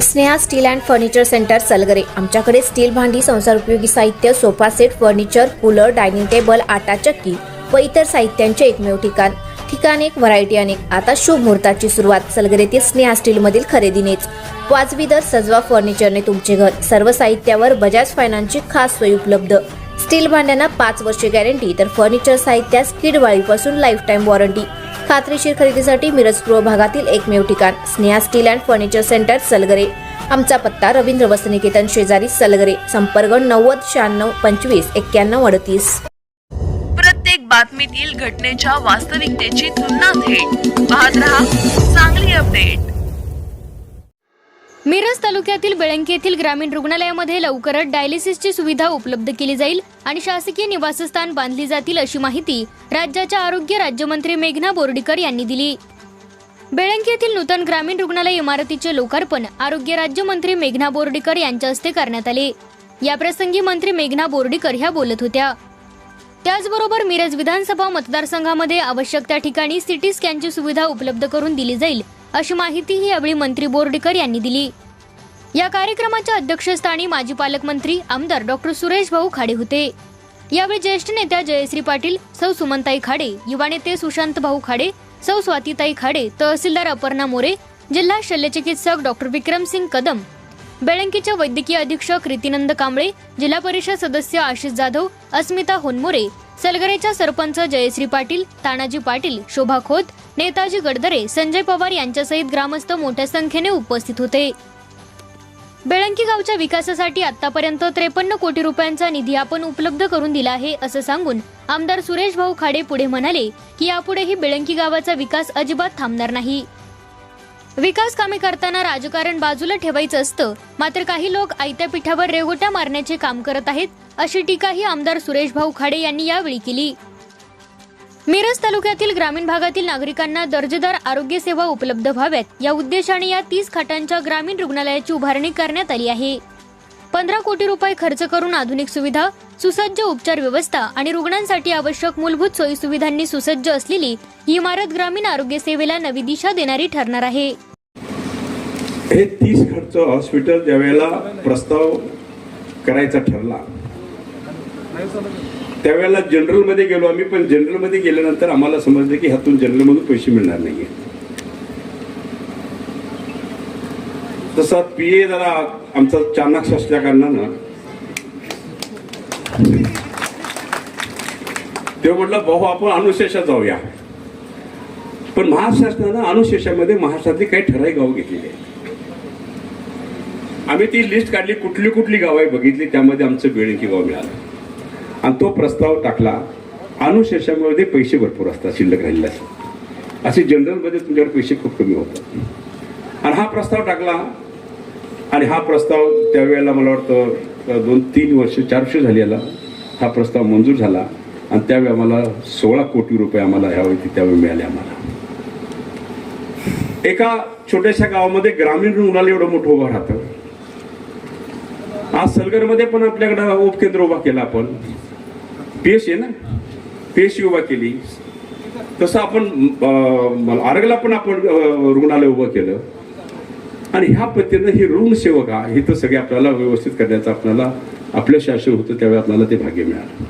Sneha steel and furniture centre Salgare. आमच्याकडे steel भांडी, संसारोपयोगी साहित्य, sofa set, furniture, cooler, dining table, आटा चक्की व इतर साहित्यांचे एकमेव ठिकाण एक, व्हरायटी अनेक। आता शुभ मुहूर्ताची सुरुवात सलगरेतील स्नेहा स्टील मधील खरेदीनेच। वाजवी दर, सजवा फर्निचरने तुमचे घर। सर्व साहित्यावर बजाज फायनान्सची खास सोय उपलब्ध। स्टील भांड्यांना 5 वर्षे गॅरंटी, तर फर्निचर साहित्यास किडवाळीपासून लाईफ टाइम वॉरंटी। खात्रीशीर खरेदीसाठी मिरज पूर्व भागातील एकमेव ठिकाण Sneha steel and furniture centre Salgare. आमचा पत्ता रवींद्र वस्त्रनिकेतन शेजारी सलगरे। संपर्क 90 96 25 91 38। प्रत्येक बातमीतील घटनेच्या वास्तविकतेची तुलना थेट पाहत रहा चांगली अपडेट। मिरज तालुक्यातील बेळंकी येथील ग्रामीण रुग्णालयामध्ये लवकरच डायलिसिसची सुविधा उपलब्ध केली जाईल आणि शासकीय निवासस्थान बांधली जातील, अशी माहिती राज्याच्या आरोग्य राज्यमंत्री मेघना बोर्डीकर यांनी दिली। बेळंकी येथील नूतन ग्रामीण रुग्णालय इमारतीचे लोकार्पण आरोग्य राज्यमंत्री मेघना बोर्डीकर यांच्या हस्ते करण्यात आले। याप्रसंगी मंत्री मेघना बोर्डीकर ह्या बोलत होत्या। त्याचबरोबर मिरज विधानसभा मतदारसंघामध्ये आवश्यक त्या ठिकाणी सिटी स्कॅनची सुविधा उपलब्ध करून दिली जाईल, अशी माहितीही यावेळी मंत्री बोर्डीकर यांनी दिली। या कार्यक्रमाच्या अध्यक्षस्थानी माजी पालकमंत्री आमदार डॉक्टर सुरेश भाऊ खाडे होते। यावेळी ज्येष्ठ नेत्या जयश्री पाटील, सौ सुमनताई खाडे, युवा नेते सुशांत भाऊ खाडे, सौ स्वातीताई खाडे, तहसीलदार अपर्णा मोरे, जिल्हा शल्यचिकित्सक डॉक्टर विक्रमसिंग कदम, बेळंकीचे वैद्यकीय अधीक्षक रितीनंद कांबळे, जिल्हा परिषद सदस्य आशिष जाधव, अस्मिता होनमोरे, सलगरेच्या सरपंच जयश्री पाटील, तानाजी पाटील, शोभा खोत, नेताजी गडदरे, संजय पवार यांच्यासहित ग्रामस्थ मोठ्या संख्येने उपस्थित होते। बेळंकी गावच्या विकासासाठी आतापर्यंत 53 कोटी रुपयांचा निधी आपण उपलब्ध करून दिला आहे, असं सांगून आमदार सुरेश भाऊ खाडे पुढे म्हणाले की यापुढेही बेळंकी गावाचा विकास अजिबात थांबणार नाही। विकास कामे करताना राजकारण बाजूला ठेवायचं असतं, मात्र काही लोक आयत्या पिठावर रेघोट्या मारण्याचे काम करत आहेत, अशी टीकाही आमदार सुरेश भाऊ खाडे यांनी यावेळी केली। मिरज तालुक्यातील ग्रामीण भागातील नागरिकांना दर्जेदार आरोग्य सेवा उपलब्ध व्हाव्यात या उद्देशाने या 30 खाटांच्या ग्रामीण रुग्णालयाची उभारणी करण्यात आली आहे। 15 कोटी रुपये खर्च करून आधुनिक सुविधा, सुसज्ज उपचार व्यवस्था आणि रुग्णांसाठी आवश्यक मूलभूत सोयी सुविधांनी सुसज्ज असलेली ही इमारत ग्रामीण आरोग्य सेवेला नवी दिशा देणारी ठरणार आहे। हे 30 खर्च हॉस्पिटल ज्यावेळेला प्रस्ताव करायचा ठरला त्यावेळेला जनरल मध्ये गेलो आम्ही, पण जनरल मध्ये गेल्यानंतर आम्हाला समजलं की ह्यातून जनरल मधून पैसे मिळणार नाहीये। तसा पीए जरा आमचा चाणाक्ष असल्या कारणानं ते म्हटलं भाऊ आपण अनुशेषात जाऊया, पण महाराष्ट्रानं अनुशेषामध्ये महाराष्ट्रातली काही ठराविक गाव घेतलेली आहेत। आम्ही ती लिस्ट काढली, कुठली कुठली गाव आहे बघितली, त्यामध्ये आमचं बेळंकी गाव मिळालं आणि तो प्रस्ताव टाकला। अनुशेषामध्ये पैसे भरपूर असतात, शिल्लक राहिलेले असतात, असे जनरलमध्ये तुमच्याकडे पैसे खूप कमी होतात आणि हा प्रस्ताव टाकला आणि हा प्रस्ताव त्यावेळेला मला वाटतं 2-3 वर्ष 4 वर्ष झाली याला हा प्रस्ताव मंजूर झाला आणि त्यावेळी आम्हाला 16 कोटी रुपये आम्हाला ह्यावेळी त्यावेळी मिळाले। आम्हाला एका छोट्याशा गावामध्ये ग्रामीण रुग्णालय एवढं मोठं उभं राहतं। आज सलगरमध्ये पण आपल्याकडं उपकेंद्र उभा केला, आपण पीएच आहे ना, पीएच उभा केली, तसं आपण आरगला पण आपण रुग्णालय उभं केलं आणि ह्या पद्धतीनं ही रुग्णसेवक हे तर सगळे आपल्याला व्यवस्थित करण्याचं आपल्याला आपलं शासन होतं, त्यावेळी आपल्याला ते भाग्य मिळालं।